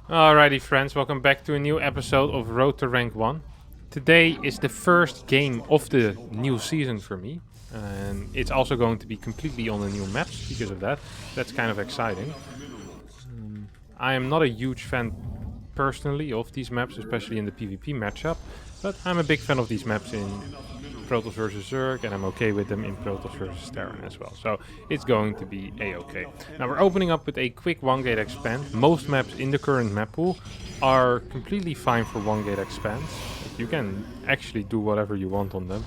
Alrighty friends, welcome back to a new episode of Road to Rank 1. Today is the first game of the new season for me. And it's also going to be completely on the new maps because of that. That's kind of exciting. I am not a huge fan personally of these maps, especially in the PvP matchup. But I'm a big fan of these maps in Protoss versus Zerg, and I'm okay with them in Protoss versus Terran as well. So it's going to be a-okay. Now we're opening up with a quick 1-gate expand. Most maps in the current map pool are completely fine for 1-gate expands. You can actually do whatever you want on them,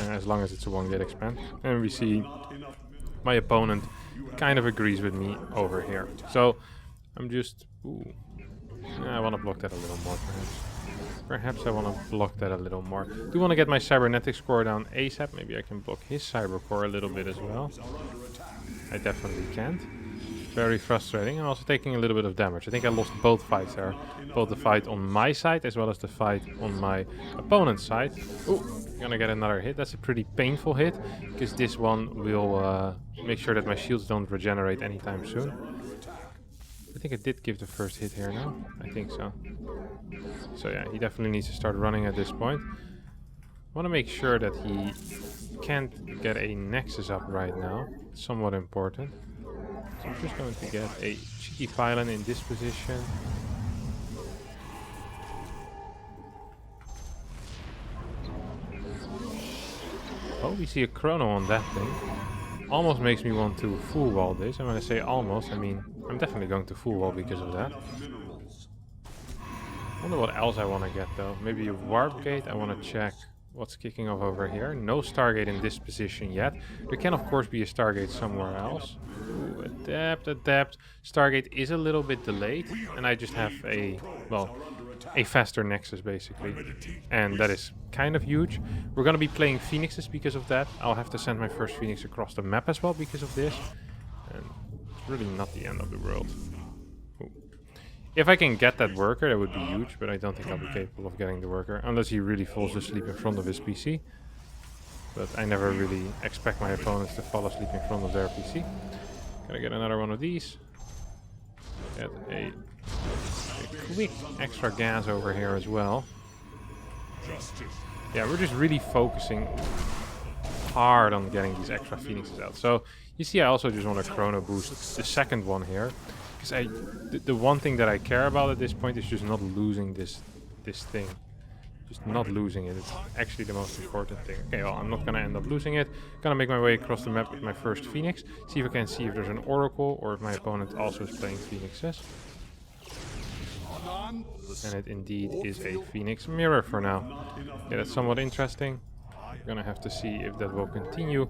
as long as it's a 1-gate expand. And we see my opponent kind of agrees with me over here. So I'm just... I want to block that a little more perhaps. Perhaps I want to block that a little more. Do want to get my cybernetic score down ASAP. Maybe I can block his cyber core a little bit as well. I definitely can't. Very frustrating. I'm also taking a little bit of damage. I think I lost both fights there. Both the fight on my side as well as the fight on my opponent's side. Ooh, gonna get another hit. That's a pretty painful hit, because this one will make sure that my shields don't regenerate anytime soon. I think I did give the first hit here now. I think so. So yeah, he definitely needs to start running at this point. I want to make sure that he can't get a Nexus up right now. It's somewhat important. So I'm just going to get a cheeky pylon in this position. Oh, we see a chrono on that thing. Almost makes me want to full wall this. And when I say almost, I mean I'm definitely going to full wall because of that. I wonder what else I want to get though. Maybe a warp gate. I want to check what's kicking off over here. No Stargate in this position yet. There can of course be a Stargate somewhere else. Ooh, adapt. Stargate is a little bit delayed. And I just have a faster Nexus basically. And that is kind of huge. We're going to be playing Phoenixes because of that. I'll have to send my first Phoenix across the map as well because of this. And it's really not the end of the world. Ooh. If I can get that worker, that would be huge, but I don't think I'll be capable of getting the worker, unless he really falls asleep in front of his PC. But I never really expect my opponents to fall asleep in front of their PC. Gotta get another one of these. Get a quick extra gas over here as well. Yeah, we're just really focusing hard on getting these extra Phoenixes out. So you see I also just want to chrono boost the second one here. Because the one thing that I care about at this point is just not losing this thing. Just not losing it. It's actually the most important thing. Okay, well, I'm not going to end up losing it. Gonna make my way across the map with my first Phoenix. See if I can see if there's an Oracle or if my opponent also is playing Phoenixes. And it indeed is a Phoenix Mirror for now. Yeah, that's somewhat interesting. We're gonna have to see if that will continue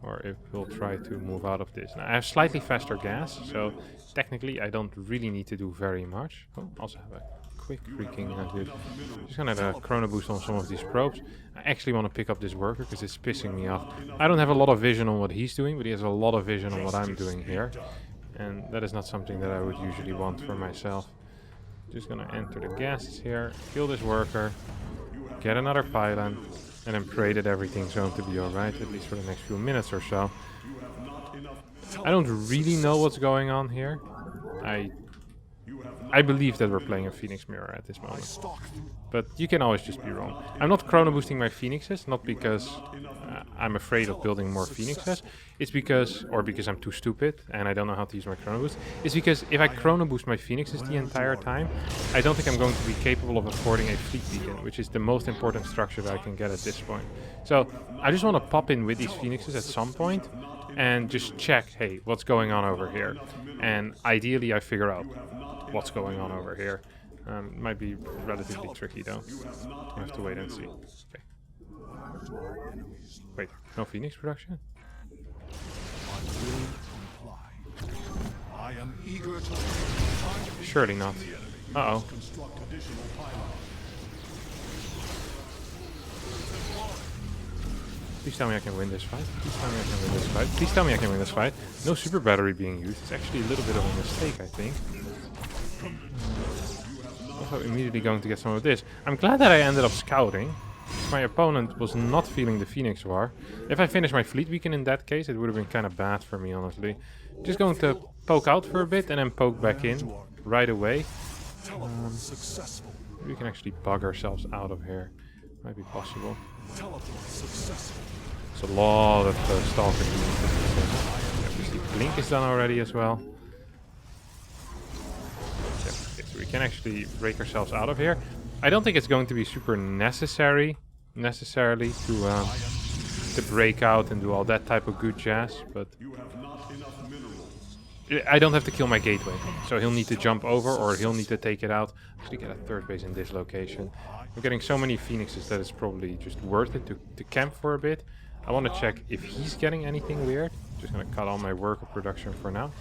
or if we'll try to move out of this. Now, I have slightly faster gas, so technically I don't really need to do very much. Oh, also have a quick freaking dude. Just gonna chrono boost on some of these probes. I actually want to pick up this worker because it's pissing me off. I don't have a lot of vision on what he's doing, but he has a lot of vision on what I'm doing here. And that is not something that I would usually want for myself. Just gonna enter the gases here, kill this worker, get another pylon, and then pray that everything's going to be alright, at least for the next few minutes or so. I don't really know what's going on here. I believe that we're playing a Phoenix Mirror at this moment. But you can always just be wrong. I'm not chrono boosting my Phoenixes, not because I'm afraid of building more Phoenixes. It's because I'm too stupid and I don't know how to use my chrono boost. It's because if I chrono boost my Phoenixes the entire time, I don't think I'm going to be capable of affording a fleet beacon, which is the most important structure that I can get at this point. So I just want to pop in with these Phoenixes at some point and just check, hey, what's going on over here? And ideally I figure out what's going on over here. Might be relatively tricky though. I have to wait and see. Okay. Wait, no Phoenix production? Surely not. Uh-oh. Please tell me I can win this fight. Please tell me I can win this fight. Please tell me I can win this fight. No super battery being used. It's actually a little bit of a mistake, I think. Also immediately going to get some of this. I'm glad that I ended up scouting. My opponent was not feeling the Phoenix War. If I finished my fleet beacon in that case, it would have been kind of bad for me, honestly. Just going to poke out for a bit and then poke back in right away. Teleport successful. We can actually bug ourselves out of here. Might be possible. Teleport successful. It's a lot of stalking. Obviously, Blink is done already as well. Okay, so we can actually break ourselves out of here. I don't think it's going to be super necessarily to break out and do all that type of good jazz, but I don't have to kill my gateway, so he'll need to jump over or he'll need to take it out. Actually get a third base in this location. We're getting so many phoenixes that it's probably just worth it to camp for a bit. I want to check if he's getting anything weird. Just gonna cut all my worker production for now.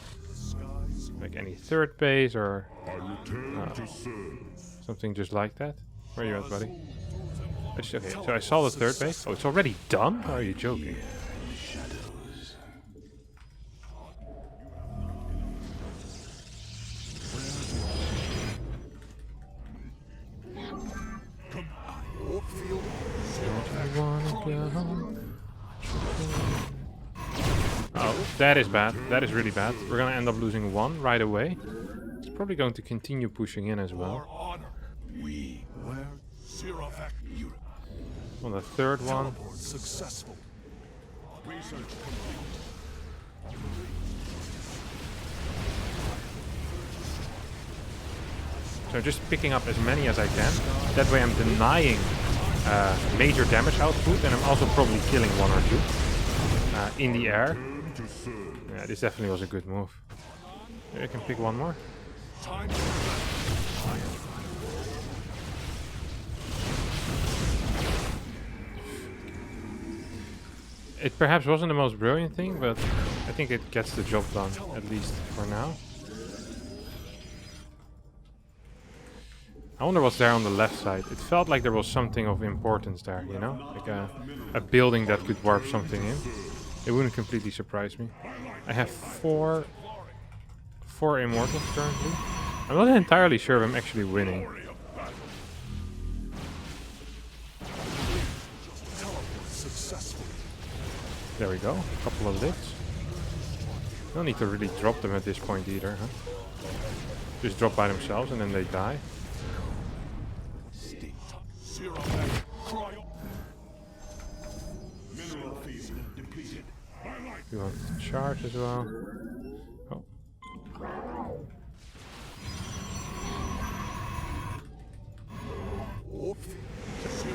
Like any third base or something just like that. Where are you at, buddy? Okay, so I saw the third base. Oh, it's already done? Or are you joking? Oh, that is bad. That is really bad. We're gonna end up losing one right away. It's probably going to continue pushing in as well. On the third one. Successful. So just picking up as many as I can. That way I'm denying major damage output, and I'm also probably killing one or two in the air. Yeah, this definitely was a good move. Maybe I can pick one more. It perhaps wasn't the most brilliant thing, but I think it gets the job done, at least for now. I wonder what's there on the left side. It felt like there was something of importance there, you know? Like a building that could warp something in. It wouldn't completely surprise me. I have four immortals currently. I'm not entirely sure if I'm actually winning. There we go. A couple of lifts. Don't need to really drop them at this point either, huh? Just drop by themselves and then they die. We want to charge as well. Oh.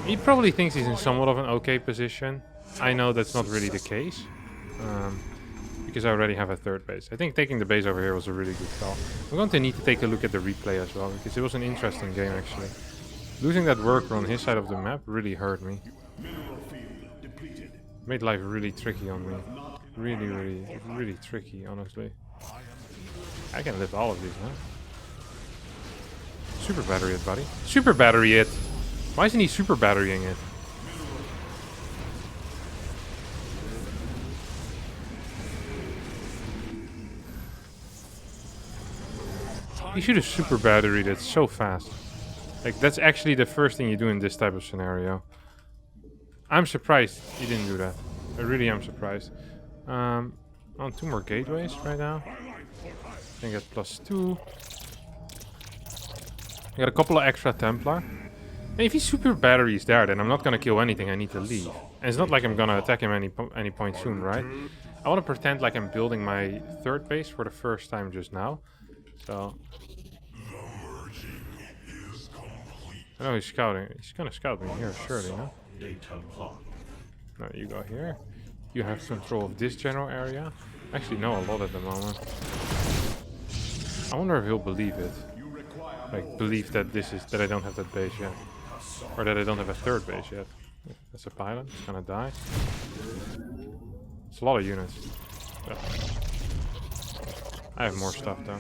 He probably thinks he's in somewhat of an okay position. I know that's not really the case. Because I already have a third base. I think taking the base over here was a really good call. I'm going to need to take a look at the replay as well, because it was an interesting game actually. Losing that worker on his side of the map really hurt me. Made life really tricky on me. Really tricky, honestly. I can lift all of these now. Super battery it, buddy. Super battery it! Why isn't he super batterying it? He should have super batteried it so fast. Like, that's actually the first thing you do in this type of scenario. I'm surprised he didn't do that. I really am surprised. On 2 more gateways right now. I can get +2. I got a couple of extra Templar. And if he super batteries there, then I'm not gonna kill anything. I need to leave. And it's not like I'm gonna attack him any point soon, right? I want to pretend like I'm building my third base for the first time just now. So I know he's scouting. He's gonna scout me here, surely, no? No, you go here. You have control of this general area. I actually know a lot at the moment. I wonder if he'll believe it. Like, believe that that I don't have that base yet. Or that I don't have a third base yet. That's a pilot. He's gonna die. It's a lot of units. Yeah. I have more stuff though.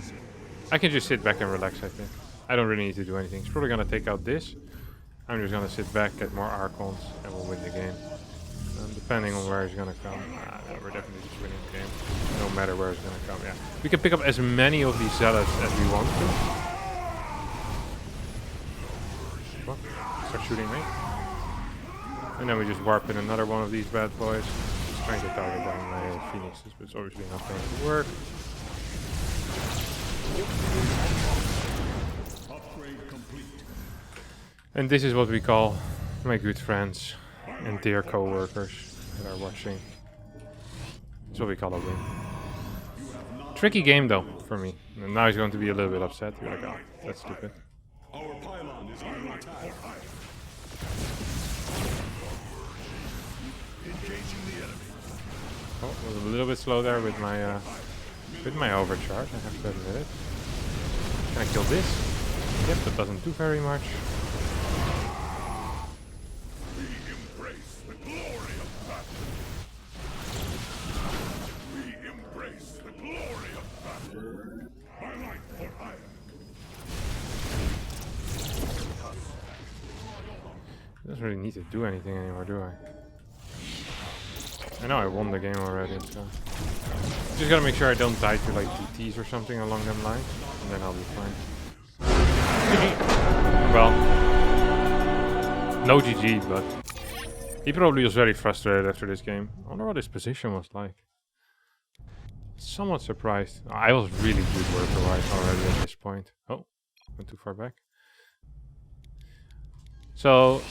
I can just sit back and relax, I think. I don't really need to do anything. He's probably gonna take out this. I'm just gonna sit back, get more Archons, and we'll win the game. Depending on where he's gonna come. No, we're definitely just winning the game. No matter where he's gonna come, yeah. We can pick up as many of these zealots as we want to. What? Start shooting me. And then we just warp in another one of these bad boys. Trying to target down my phoenixes, but it's obviously not going to work. And this is what we call my good friends and dear co-workers that are watching. That's what we call a win. Tricky game though, for me. And now he's going to be a little bit upset. You're like, oh, that's stupid. Our pylon is under attack. Engaging the enemy. Oh, was a little bit slow there with my overcharge, I have to admit it. Can I kill this? Yep, that doesn't do very much. We embrace the glory of battle. We embrace the glory of battle. I like what I am. Doesn't really need to do anything anymore, do I? I know I won the game already, so... Just gotta make sure I don't die to like DTs or something along them lines, and then I'll be fine. Well... No GG, but... He probably was very frustrated after this game. I wonder what his position was like. Somewhat surprised. I was really good worker-wise already at this point. Oh, went too far back. So...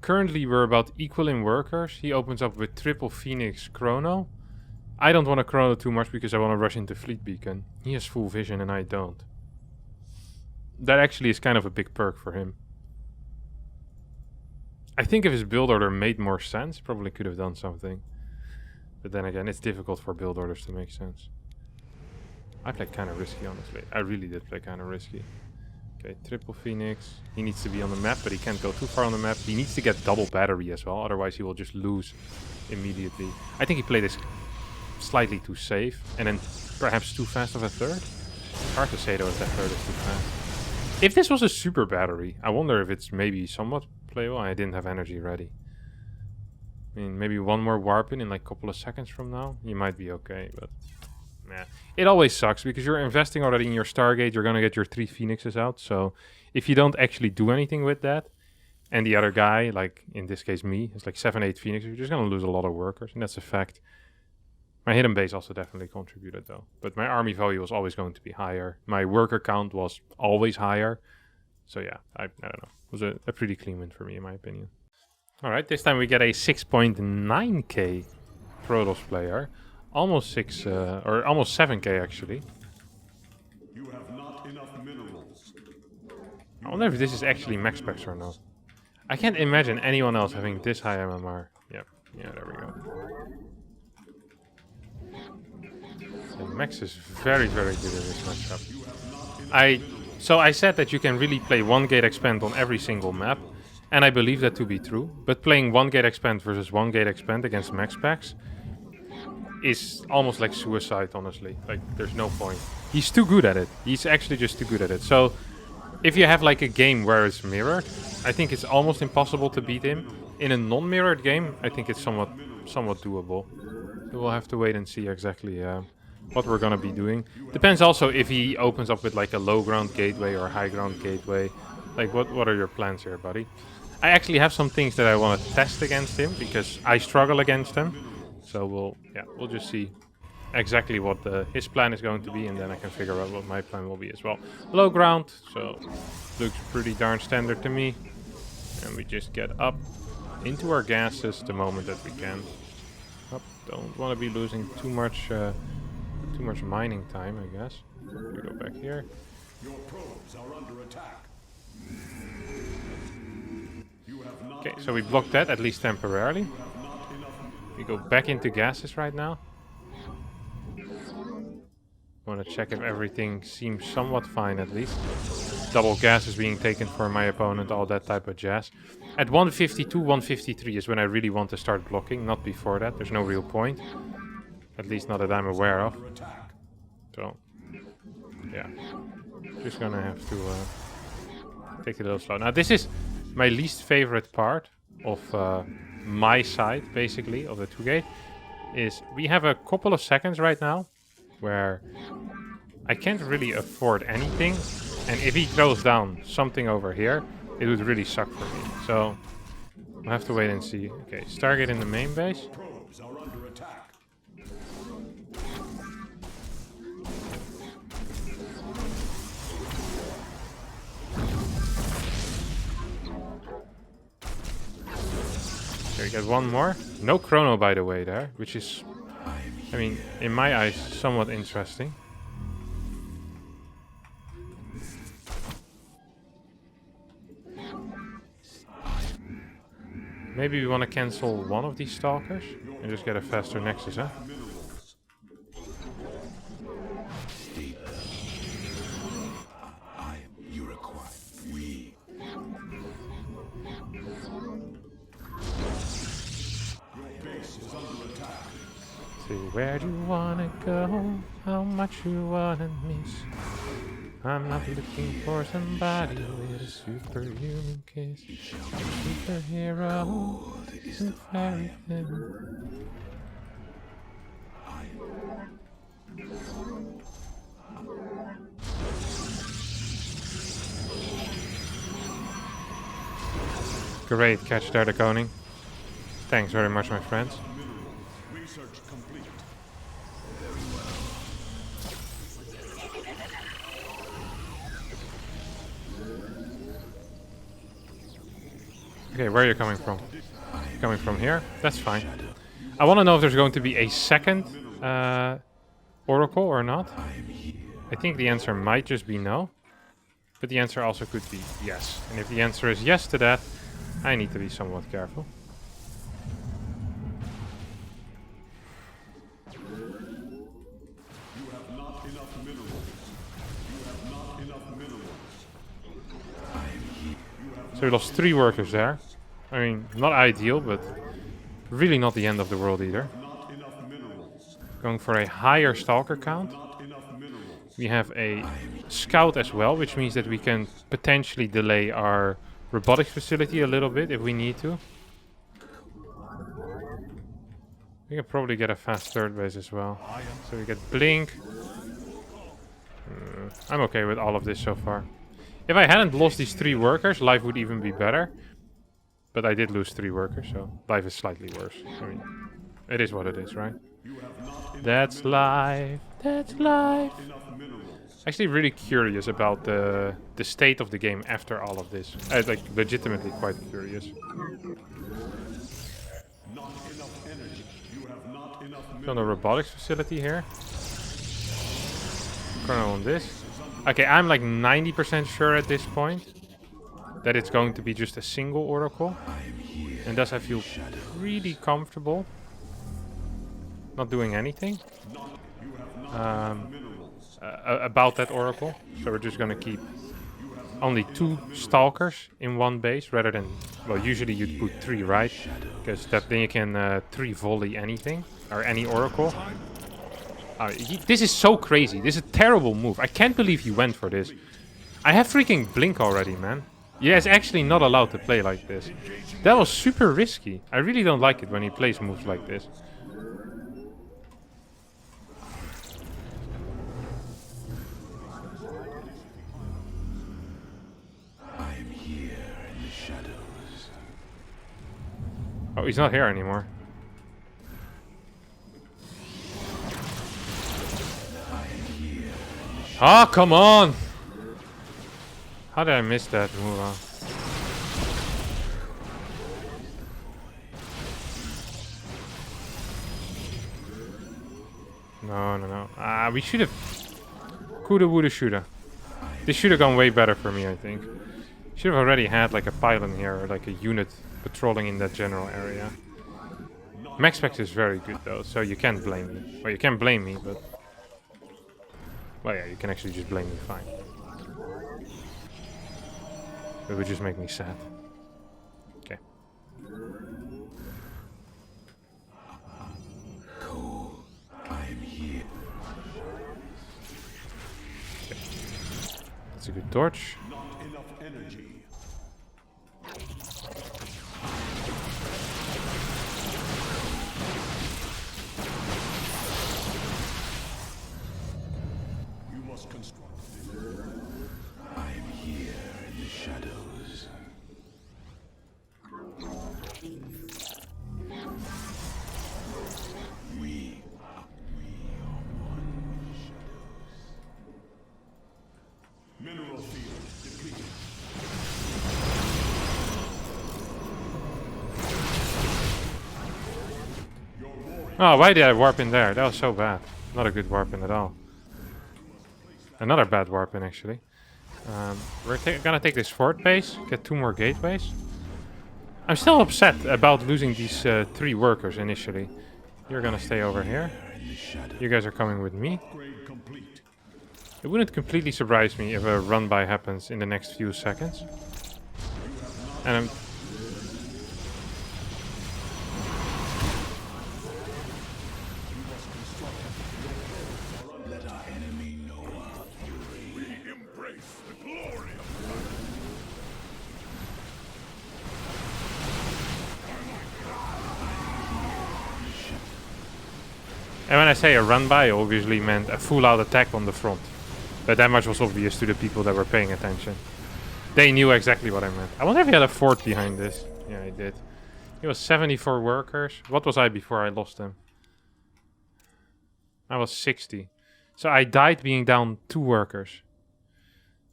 currently we're about equal in workers. He opens up with triple Phoenix Chrono. I don't want to Chrono too much because I want to rush into Fleet Beacon. He has full vision and I don't. That actually is kind of a big perk for him. I think if his build order made more sense, probably could have done something. But then again, it's difficult for build orders to make sense. I played kind of risky, honestly. I really did play kind of risky. Okay, triple Phoenix. He needs to be on the map, but he can't go too far on the map. He needs to get double battery as well, otherwise he will just lose immediately. I think he played this slightly too safe, and then perhaps too fast of a third. Hard to say though if that third is too fast. If this was a super battery, I wonder if it's maybe somewhat playable. I didn't have energy ready. I mean, maybe one more warp in like a couple of seconds from now, you might be okay, but... Yeah. It always sucks because you're investing already in your Stargate, you're gonna get your 3 Phoenixes out, so if you don't actually do anything with that, and the other guy, like in this case me, is like 7-8 Phoenixes, you're just gonna lose a lot of workers, and that's a fact. My hidden base also definitely contributed though, but my army value was always going to be higher. My worker count was always higher, so yeah, I don't know. It was a pretty clean win for me in my opinion. Alright, this time we get a 6.9k Protoss player. Almost 6, or almost 7k actually. You have not enough minerals. I wonder if this is actually MaxPax or not. I can't imagine anyone else having this high MMR. Yep, yeah, there we go. So Max is very, very good in this matchup. So I said that you can really play 1 gate expand on every single map, and I believe that to be true. But playing 1 gate expand versus 1 gate expand against MaxPax is almost like suicide, honestly. Like, there's no point. He's too good at it. He's actually just too good at it. So, if you have like a game where it's mirrored, I think it's almost impossible to beat him. In a non-mirrored game, I think it's somewhat doable. We'll have to wait and see exactly what we're gonna be doing. Depends also if he opens up with like a low ground gateway or a high ground gateway. Like, what are your plans here, buddy? I actually have some things that I want to test against him because I struggle against him. So we'll just see exactly what his plan is going to be, and then I can figure out what my plan will be as well. Low ground, so looks pretty darn standard to me. And we just get up into our gases the moment that we can. Oh, don't want to be losing too much mining time, I guess. We go back here. Your probes are under attack. Okay, so we blocked that at least temporarily. We go back into gases right now. Want to check if everything seems somewhat fine at least. Double gas is being taken for my opponent, all that type of jazz. At 152, 153 is when I really want to start blocking, not before that. There's no real point. At least not that I'm aware of. So, yeah. Just gonna have to take it a little slow. Now this is my least favorite part of my side, basically, of the 2 gate, is we have a couple of seconds right now where I can't really afford anything, and if he throws down something over here, it would really suck for me. So we'll have to wait and see. Okay, Stargate in the main base. Probes are under attack. Okay, get one more. No chrono, by the way, there, which is, I mean, in my eyes, somewhat interesting. Maybe we want to cancel one of these stalkers and just get a faster Nexus, huh? See, where do you wanna go? How much you wanna miss? I'm not looking for somebody with a superhuman kiss. Superhero and fairy tale. Great catch there, the Koning. Thanks very much, my friends. Research complete. Okay, where are you coming from? Coming from here? That's fine. I want to know if there's going to be a second Oracle or not. I think the answer might just be no. But the answer also could be yes. And if the answer is yes to that, I need to be somewhat careful. You have not enough minerals. You have not enough minerals. So we lost 3 workers there. I mean, not ideal, but really not the end of the world either. Not enough minerals. Going for a higher stalker count. Not enough minerals. We have a scout as well, which means that we can potentially delay our robotics facility a little bit if we need to. We can probably get a fast third base as well. So we get Blink. I'm okay with all of this so far. If I hadn't lost these 3 workers, life would even be better. But I did lose 3 workers, so life is slightly worse. I mean, it is what it is, right? That's life. That's life. Actually, really curious about the state of the game after all of this. Like, legitimately quite curious. Not enough energy. You have not enough On the robotics facility here. Chrono on this. Okay, I'm like 90% sure at this point that it's going to be just a single Oracle. And thus I feel really comfortable not doing anything about that Oracle. So we're just going to keep only 2 Stalkers in one base rather than, well, usually you'd put 3, right? Because then you can 3 volley anything or any Oracle. This is so crazy. This is a terrible move. I can't believe he went for this. I have freaking Blink already, man. Yeah, it's actually not allowed to play like this. That was super risky. I really don't like it when he plays moves like this. I'm here in the shadows. Oh, he's not here anymore. Ah, oh, come on! How did I miss that move? No. We should have... Coulda, woulda, shoulda. This should have gone way better for me, I think. Should have already had like a pylon here, or like a unit patrolling in that general area. MaxPax is very good though, so you can't blame me. Well, you can't blame me, but... Well, yeah, you can actually just blame me, fine. It would just make me sad. Okay. Cool. I'm here. Okay. That's a good torch. Not enough energy. You must construct. I'm here in the shadows. We are one shadows. Mineral field depleted. Oh, why did I warp in there? That was so bad. Not a good warp in at all. Another bad warp in, actually. We're gonna take this fort base, get 2 more gateways. I'm still upset about losing these 3 workers initially. You're gonna stay over here. You guys are coming with me. It wouldn't completely surprise me if a run-by happens in the next few seconds. And I'm... Let our enemy know our fury. We embrace the glory of And when I say a run-by, I obviously meant a full-out attack on the front. But that much was obvious to the people that were paying attention. They knew exactly what I meant. I wonder if he had a fort behind this. Yeah, he did. He was 74 workers. What was I before I lost him? I was 60. So I died being down 2 workers.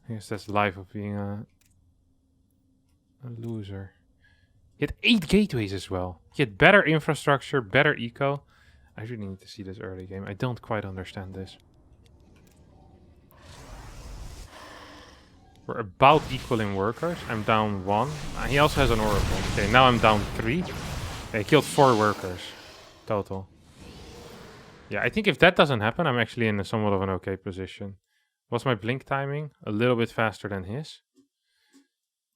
I guess that's the life of being a loser. He had 8 gateways as well. He had better infrastructure, better eco. I really need to see this early game. I don't quite understand this. We're about equal in workers. I'm down 1. He also has an oracle. Okay, now I'm down 3. Okay, he killed 4 workers total. Yeah, I think if that doesn't happen, I'm actually in a somewhat of an okay position. What's my blink timing? A little bit faster than his.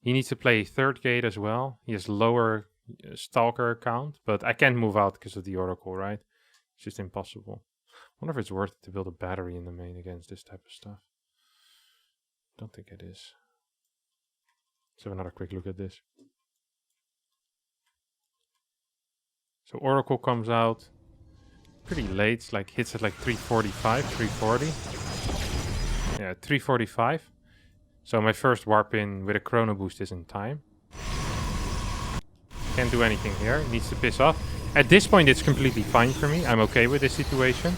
He needs to play 3rd gate as well. He has lower stalker count, but I can't move out because of the oracle, right? It's just impossible. I wonder if it's worth it to build a battery in the main against this type of stuff. Don't think it is. Let's have another quick look at this. So Oracle comes out pretty late, like hits at like 345, 340. Yeah, 345. So my first warp in with a chrono boost is in time. Can't do anything here, needs to piss off. At this point it's completely fine for me, I'm okay with this situation.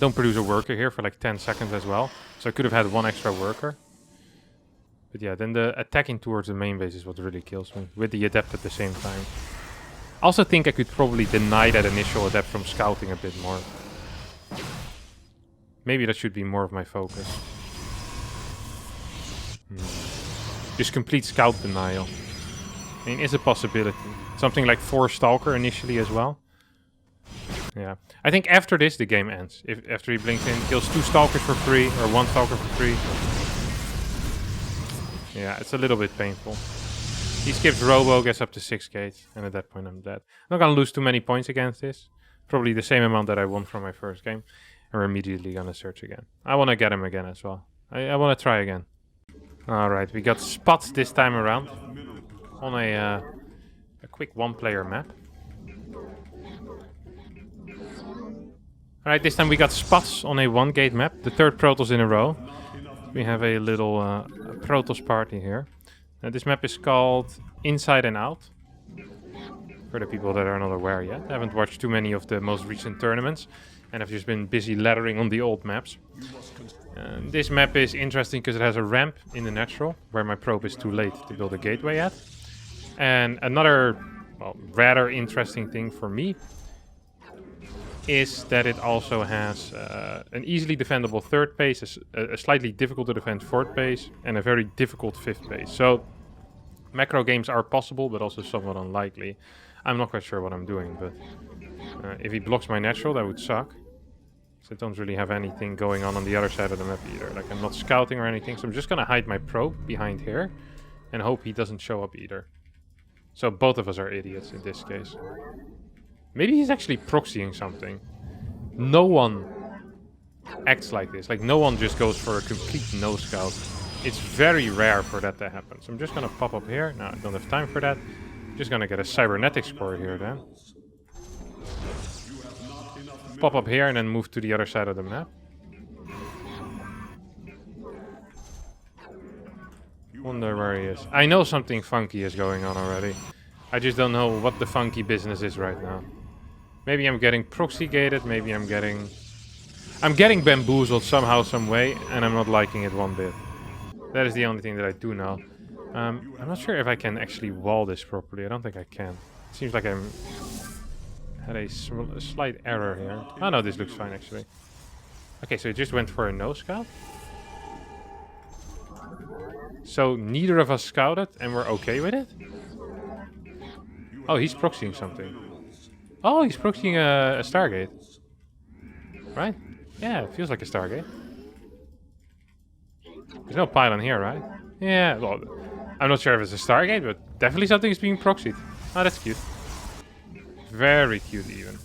Don't produce a worker here for like 10 seconds as well. So I could have had 1 extra worker. But yeah, then the attacking towards the main base is what really kills me. With the adept at the same time. I also think I could probably deny that initial adept from scouting a bit more. Maybe that should be more of my focus. Just complete scout denial. I mean, is a possibility. Something like 4 stalker initially as well. Yeah, I think after this the game ends. If after he blinks in, kills 2 stalkers for free or 1 stalker for free. Yeah, it's a little bit painful. He skips Robo, gets up to 6 gates, and at that point I'm dead. I'm not gonna lose too many points against this. Probably the same amount that I won from my first game. And we're immediately gonna search again. I wanna get him again as well. I wanna try again. Alright, we got spots this time around. On a quick 1-player map. Alright, this time we got spots on a 1-gate map. The 3rd Protoss in a row. We have a little Protoss party here. This map is called Inside and Out. For the people that are not aware yet. I haven't watched too many of the most recent tournaments. And I've just been busy laddering on the old maps. This map is interesting because it has a ramp in the natural. Where my probe is too late to build a gateway at. And another, well, rather interesting thing for me is that it also has an easily defendable 3rd base, a slightly difficult to defend 4th base, and a very difficult 5th base. So macro games are possible, but also somewhat unlikely. I'm not quite sure what I'm doing, but if he blocks my natural, that would suck. So I don't really have anything going on the other side of the map either. Like, I'm not scouting or anything, so I'm just gonna hide my probe behind here and hope he doesn't show up either. So both of us are idiots in this case. Maybe he's actually proxying something. No one acts like this. Like, no one just goes for a complete no-scout. It's very rare for that to happen. So I'm just gonna pop up here. No, I don't have time for that. Just gonna get a cybernetic score here then. Pop up here and then move to the other side of the map. Wonder where he is. I know something funky is going on already. I just don't know what the funky business is right now. Maybe I'm getting proxy gated, maybe I'm getting bamboozled somehow, some way, and I'm not liking it one bit. That is the only thing that I do know. I'm not sure if I can actually wall this properly. I don't think I can. It seems like I'm Had a slight error here. Oh no, this looks fine actually. Okay, so he just went for a no scout. So neither of us scouted and we're okay with it? Oh, he's proxying something. Oh, he's proxying a Stargate. Right? Yeah, it feels like a Stargate. There's no pylon here, right? Yeah, well, I'm not sure if it's a Stargate, but definitely something is being proxied. Oh, that's cute. Very cute even.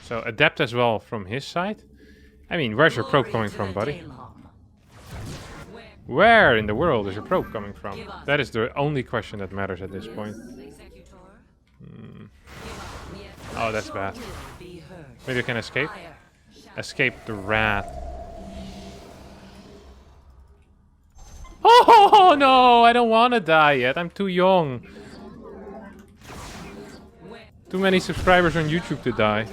So Adept as well from his side. I mean, where's your probe coming from, buddy? Where in the world is your probe coming from? That is the only question that matters at this point. Oh, that's bad. Maybe I can escape? Escape the rat. Oh no, I don't want to die yet. I'm too young. Too many subscribers on YouTube to die.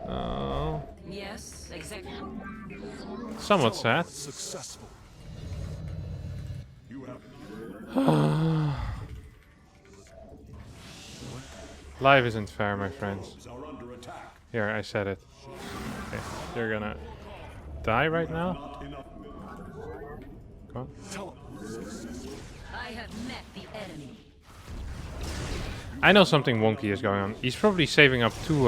Oh. Yes, exactly. Somewhat sad. Successful. You have Life isn't fair, my friends. are under attack. Here, I said it. Okay, you're gonna die right now? Not enough. Come on. I have met the enemy. I know something wonky is going on. He's probably saving up two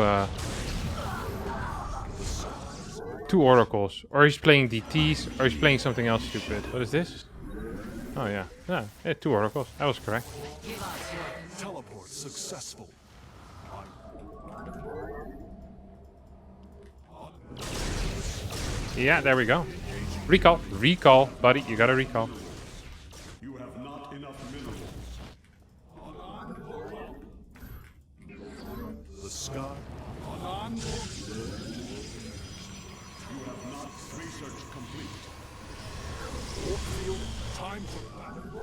oracles. Or he's playing DTs, or he's playing something else stupid. What is this? Oh yeah. Yeah, 2 oracles. I was correct. Teleport successful. Yeah, there we go. Recall. Recall, buddy. You gotta recall. You have not enough minerals. The sky. You have not research complete. Field, time for battle.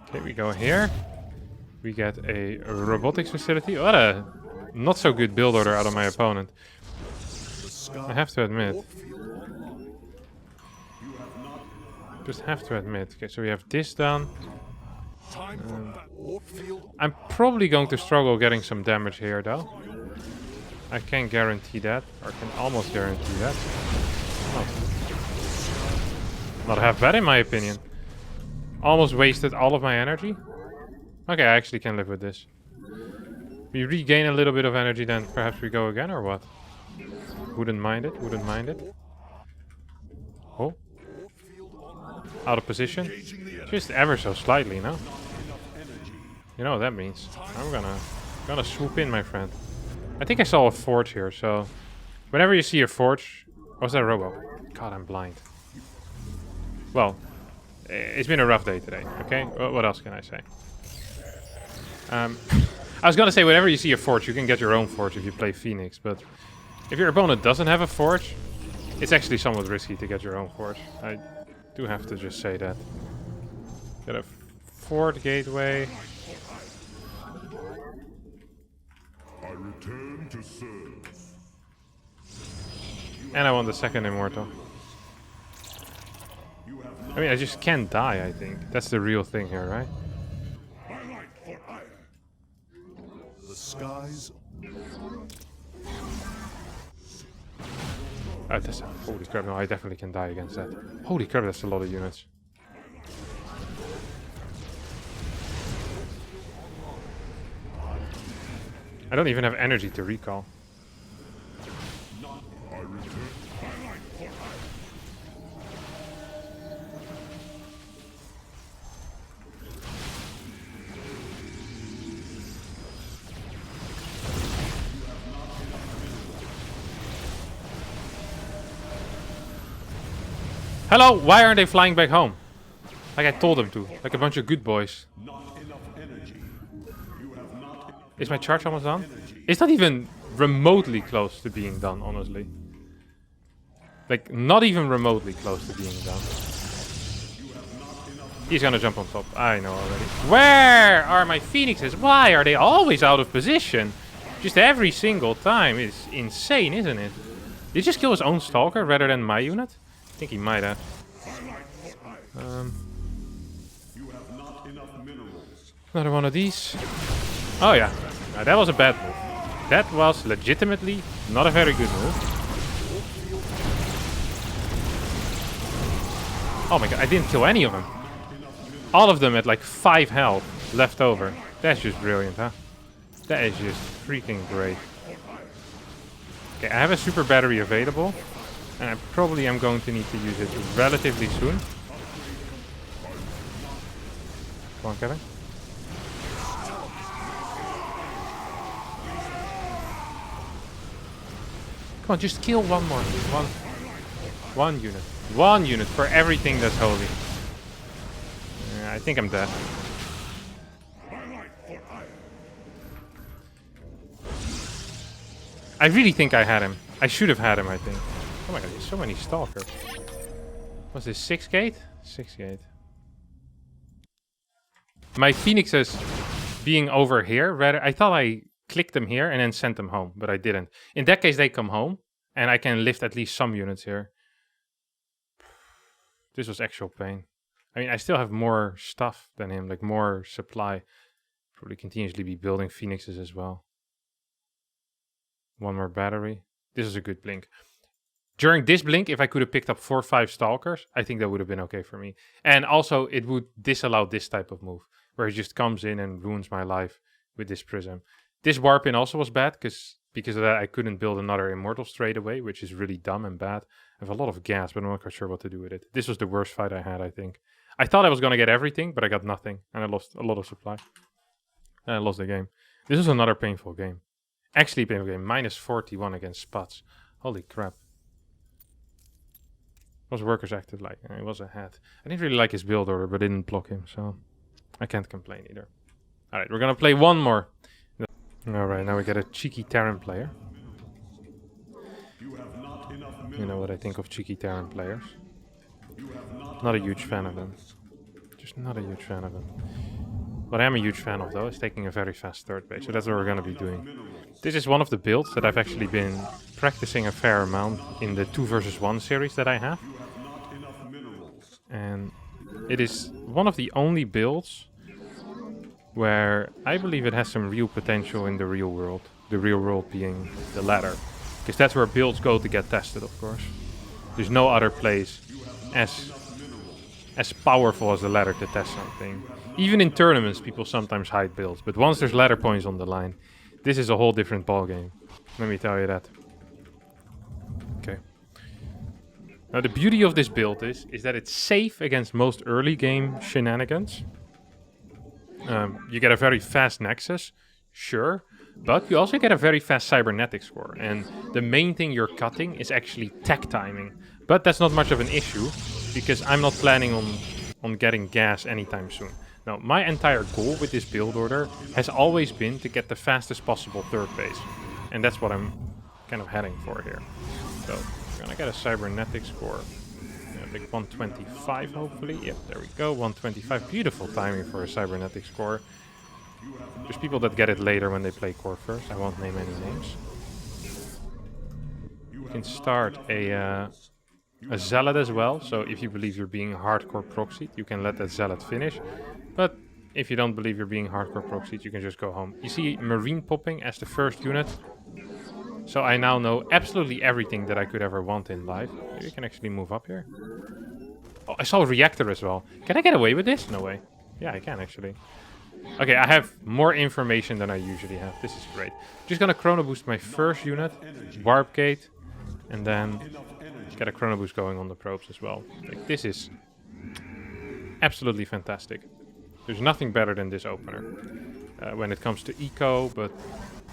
Okay, we go here. We get a robotics facility. What a not so good build order out of my opponent. I have to admit. Just have to admit. Okay, so we have this done. I'm probably going to struggle getting some damage here though. I can't guarantee that, or can almost guarantee that. Oh. Not half bad in my opinion. Almost wasted all of my energy. Okay, I actually can live with this. We regain a little bit of energy, then perhaps we go again, or what? Wouldn't mind it, wouldn't mind it. Oh. Out of position. Just ever so slightly, no? You know what that means. I'm gonna swoop in, my friend. I think I saw a forge here, so... Whenever you see a forge... Oh, was that a robo? God, I'm blind. Well, it's been a rough day today, okay? What else can I say? I was gonna say, whenever you see a forge, you can get your own forge if you play Phoenix, but... If your opponent doesn't have a forge, it's actually somewhat risky to get your own forge. I do have to just say that. Get a fort gateway. I return to serve. And I want the second immortal. I mean, I just can't die, I think. That's the real thing here, right? My light for ire. The skies. That's, holy crap, no, I definitely can die against that. Holy crap, that's a lot of units. I don't even have energy to recall. I return. My light for ire. Hello, why aren't they flying back home? Like I told them to, like a bunch of good boys. Not enough energy. You have not enough. Is my charge almost done? It's not even remotely close to being done, honestly. Like, not even remotely close to being done. He's gonna jump on top, I know already. Where are my phoenixes? Why are they always out of position? Just every single time. It's insane, isn't it? Did he just kill his own stalker rather than my unit? I think he might have. You have not enough minerals. Another one of these. Oh yeah, now, that was a bad move. That was legitimately not a very good move. Oh my god, I didn't kill any of them. All of them at like 5 health left over. That's just brilliant, huh? That is just freaking great. Okay, I have a super battery available. And I probably am going to need to use it relatively soon. Come on, Kevin. Come on, just kill one more. One unit. One unit for everything that's holy. I think I'm dead. I really think I had him. I should have had him, I think. Oh my god, there's so many stalkers. Was this 6 gate? 6 gate. My phoenixes being over here, rather, I thought I clicked them here and then sent them home, but I didn't. In that case, they come home, and I can lift at least some units here. This was actual pain. I mean, I still have more stuff than him, like more supply. Probably continuously be building phoenixes as well. One more battery. This is a good blink. During this blink, if I could have picked up 4 or 5 stalkers, I think that would have been okay for me. And also, it would disallow this type of move, where he just comes in and ruins my life with this prism. This warp in also was bad, because of that I couldn't build another immortal straight away, which is really dumb and bad. I have a lot of gas, but I'm not quite sure what to do with it. This was the worst fight I had, I think. I thought I was going to get everything, but I got nothing, and I lost a lot of supply. And I lost the game. This was another painful game. Actually painful game. Minus 41 against Spots. Holy crap. Was Workers active like? It was a hat. I didn't really like his build order, but didn't block him, so I can't complain either. Alright, we're gonna play one more. Alright, now we get a cheeky Terran player. You know what I think of cheeky Terran players. Not a huge fan of them. Just not a huge fan of them. What I am a huge fan of, though, is taking a very fast third base. So that's what we're going to be doing. This is one of the builds that I've actually been practicing a fair amount in the 2 versus 1 series that I have. And it is one of the only builds where I believe it has some real potential in the real world. The real world being the ladder. Because that's where builds go to get tested, of course. There's no other place as powerful as the ladder to test something. Even in tournaments, people sometimes hide builds. But once there's ladder points on the line, this is a whole different ballgame. Let me tell you that. Okay. Now the beauty of this build is that it's safe against most early game shenanigans. You get a very fast Nexus, sure. But you also get a very fast cybernetic score. And the main thing you're cutting is actually tech timing. But that's not much of an issue, because I'm not planning on getting gas anytime soon. Now, my entire goal with this build order has always been to get the fastest possible third base. And that's what I'm kind of heading for here. So, we're gonna get a cybernetic score. Like 125, hopefully. Yep, there we go, 125. Beautiful timing for a cybernetic score. There's people that get it later when they play core first. I won't name any names. You can start a zealot as well. So if you believe you're being hardcore proxied, you can let that zealot finish. But if you don't believe you're being hardcore proxied, you can just go home. You see marine popping as the first unit. So I now know absolutely everything that I could ever want in life. Maybe you can actually move up here. Oh, I saw a reactor as well. Can I get away with this? No way. Yeah, I can actually. Okay, I have more information than I usually have. This is great. Just gonna chrono boost my first unit, warp gate, and then get a chrono boost going on the probes as well. Like, this is absolutely fantastic. There's nothing better than this opener when it comes to eco, but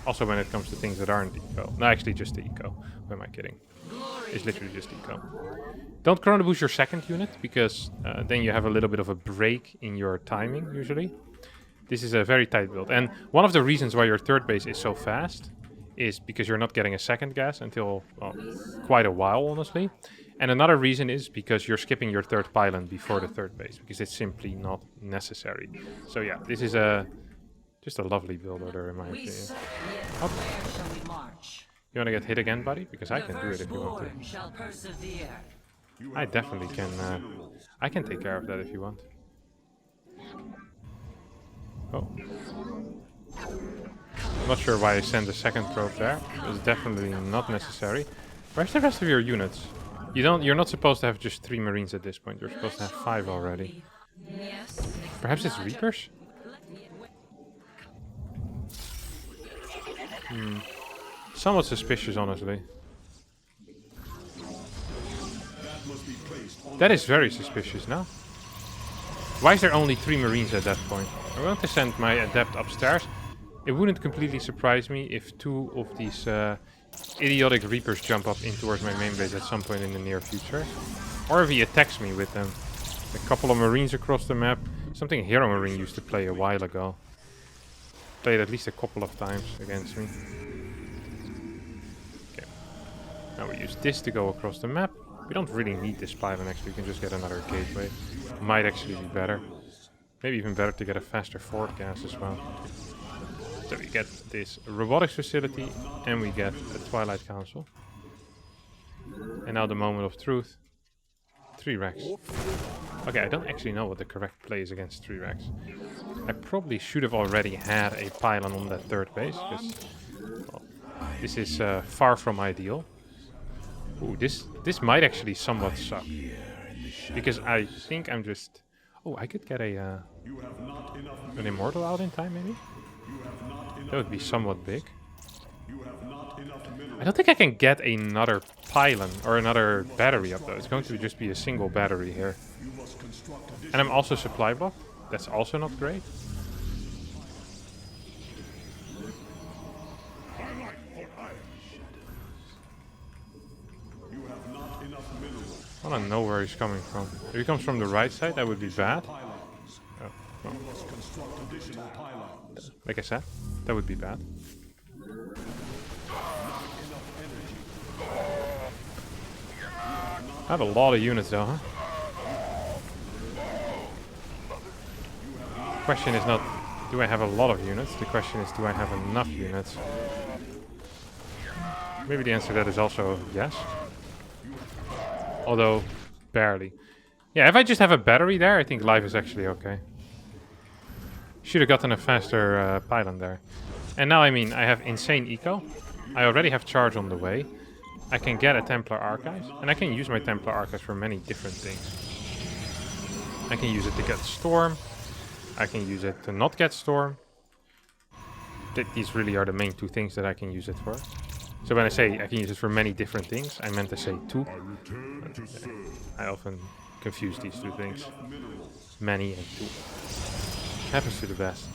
also when it comes to things that aren't eco. No, actually just the eco. Who am I kidding? It's literally just eco. Don't chrono boost your second unit, because then you have a little bit of a break in your timing usually. This is a very tight build. And one of the reasons why your third base is so fast is because you're not getting a second gas until, well, quite a while, honestly. And another reason is because you're skipping your third pylon before the third base, because it's simply not necessary. So yeah, this is just a lovely build order in my opinion. Oh. You want to get hit again, buddy? Because I can do it if you want to. I definitely can. I can take care of that if you want. Oh. I'm not sure why I sent the second probe there. It was definitely not necessary. Where's the rest of your units? You're not supposed to have just 3 Marines at this point. You're supposed to have 5 already. Perhaps it's Reapers? Somewhat suspicious, honestly. That is very suspicious, no? Why is there only 3 Marines at that point? I'm going to send my Adept upstairs. It wouldn't completely surprise me if 2 of these idiotic Reapers jump up in towards my main base at some point in the near future. Or if he attacks me with them. A couple of Marines across the map. Something Hero Marine used to play a while ago. Played at least a couple of times against me. Okay. Now we use this to go across the map. We don't really need this pylon actually, we can just get another gateway. Might actually be better. Maybe even better to get a faster forward gas as well. So we get this robotics facility and we get a Twilight Council. And now the moment of truth. 3 racks. Okay, I don't actually know what the correct play is against 3 racks. I probably should have already had a pylon on that 3rd base, because well, this is far from ideal. Ooh, this might actually somewhat suck. Because I think I'm just... Oh, I could get a an Immortal out in time, maybe? That would be somewhat big. I don't think I can get another pylon or another battery up though. It's going to just be a single battery here. And I'm also supply blocked. That's also not great. I don't know where he's coming from. If he comes from the right side, that would be bad. Oh, well. Like I said, that would be bad. I have a lot of units though, huh? The question is not, do I have a lot of units? The question is, do I have enough units? Maybe the answer to that is also yes. Although, barely. Yeah, if I just have a battery there, I think life is actually okay. Should have gotten a faster pylon there. And now, I mean, I have insane eco. I already have charge on the way. I can get a Templar Archives. And I can use my Templar Archives for many different things. I can use it to get Storm. I can use it to not get Storm. These really are the main 2 things that I can use it for. So when I say I can use it for many different things, I meant to say 2. I often confuse these 2 things. Many and 2. Happens to the best.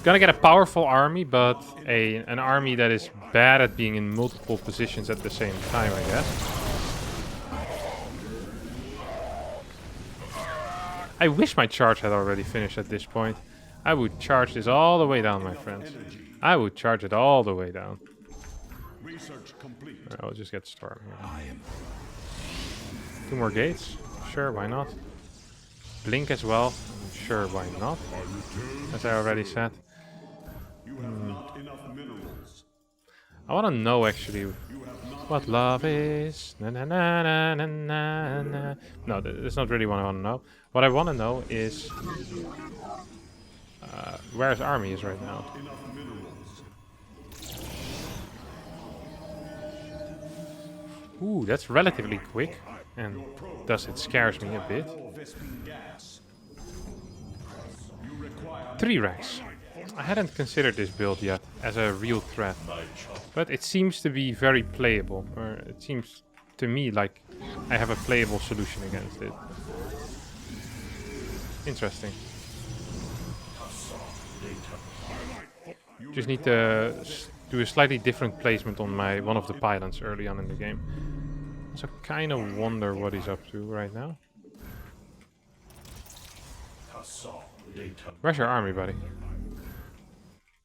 Gonna get a powerful army, but an army that is bad at being in multiple positions at the same time, I guess. I wish my charge had already finished at this point. I would charge this all the way down, my friends. I would charge it all the way down. Right, I'll just get Storm here. 2 more gates? Sure, why not? Blink as well? Sure, why not? As I already said. I want to know actually what love is. Na, na, na, na, na, na, na. No, that's not really what I want to know. What I want to know is where his army is right now. Ooh, that's relatively quick, and thus it scares me a bit. 3 racks. I hadn't considered this build yet as a real threat, but it seems to be very playable, or it seems to me like I have a playable solution against it. Interesting. Just need to do a slightly different placement on one of the pylons early on in the game. So I kind of wonder what he's up to right now. Where's your army, buddy?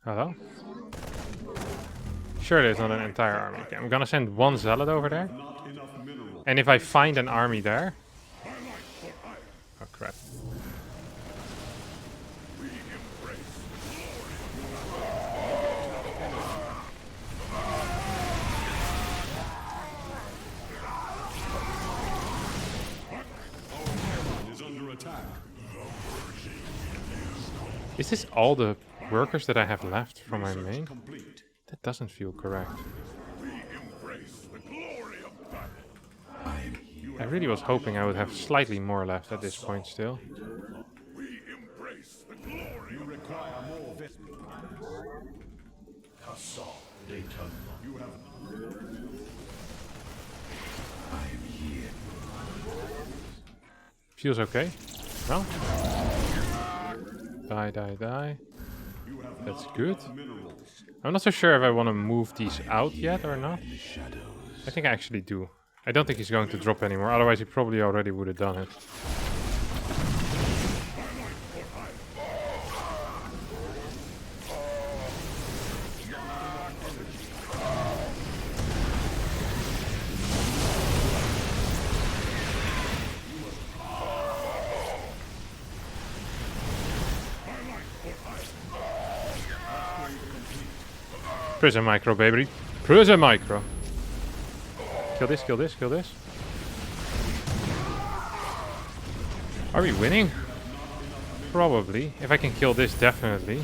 Hello? Sure, there's not an entire army. Okay, I'm gonna send 1 zealot over there. And if I find an army there... Oh crap. Is this all the workers that I have left from my Research main? complete. That doesn't feel correct. We embrace the glory of battle. I really was hoping I would have slightly more left at this point still. We embrace the glory of Require more Assault data. you have I am here. Feels okay. Well. Die, die, die. That's good. I'm not so sure if I want to move these out yet or not. The shadows. I think I actually do. I don't think he's going to drop anymore, otherwise he probably already would have done it. Prism micro, baby. Prism micro. Kill this, kill this, kill this. Are we winning? Probably. If I can kill this, definitely.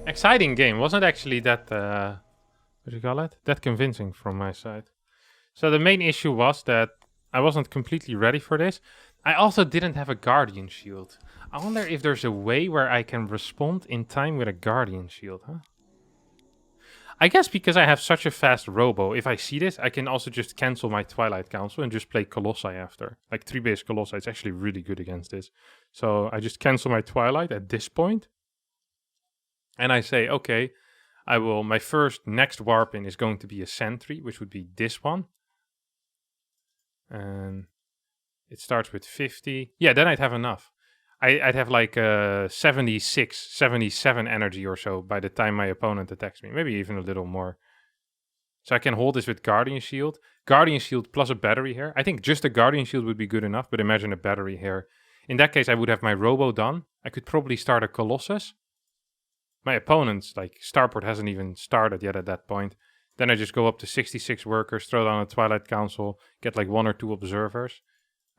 Exciting game. Wasn't actually that, what do you call it? That convincing from my side. So the main issue was that I wasn't completely ready for this. I also didn't have a Guardian Shield. I wonder if there's a way where I can respond in time with a Guardian Shield, huh? I guess because I have such a fast Robo, if I see this, I can also just cancel my Twilight Council and just play Colossi after. Like 3-base Colossi, it's actually really good against this. So I just cancel my Twilight at this point. And I say, okay, my first next warp in is going to be a Sentry, which would be this one. And it starts with 50. Yeah, then I'd have enough. I'd have like 76, 77 energy or so by the time my opponent attacks me. Maybe even a little more. So I can hold this with Guardian Shield. Guardian Shield plus a battery here. I think just a Guardian Shield would be good enough, but imagine a battery here. In that case, I would have my Robo done. I could probably start a Colossus. My opponent's like Starport hasn't even started yet at that point. Then I just go up to 66 workers, throw down a Twilight Council, get like 1 or 2 observers.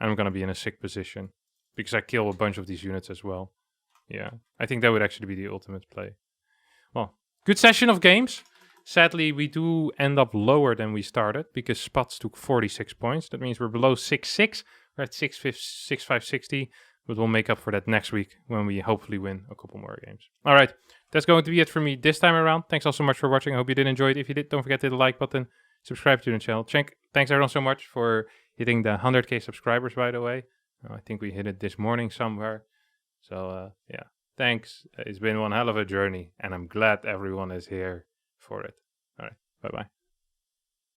I'm going to be in a sick position. Because I kill a bunch of these units as well. Yeah, I think that would actually be the ultimate play. Well, good session of games. Sadly, we do end up lower than we started. Because Spats took 46 points. That means we're below 6-6. We're at 6-5-60. But we'll make up for that next week. When we hopefully win a couple more games. Alright, that's going to be it for me this time around. Thanks all so much for watching. I hope you did enjoy it. If you did, don't forget to hit the like button. Subscribe to the channel. Thanks everyone so much for hitting the 100k subscribers, by the way. I think we hit it this morning somewhere. So, yeah. Thanks. It's been one hell of a journey. And I'm glad everyone is here for it. All right. Bye-bye.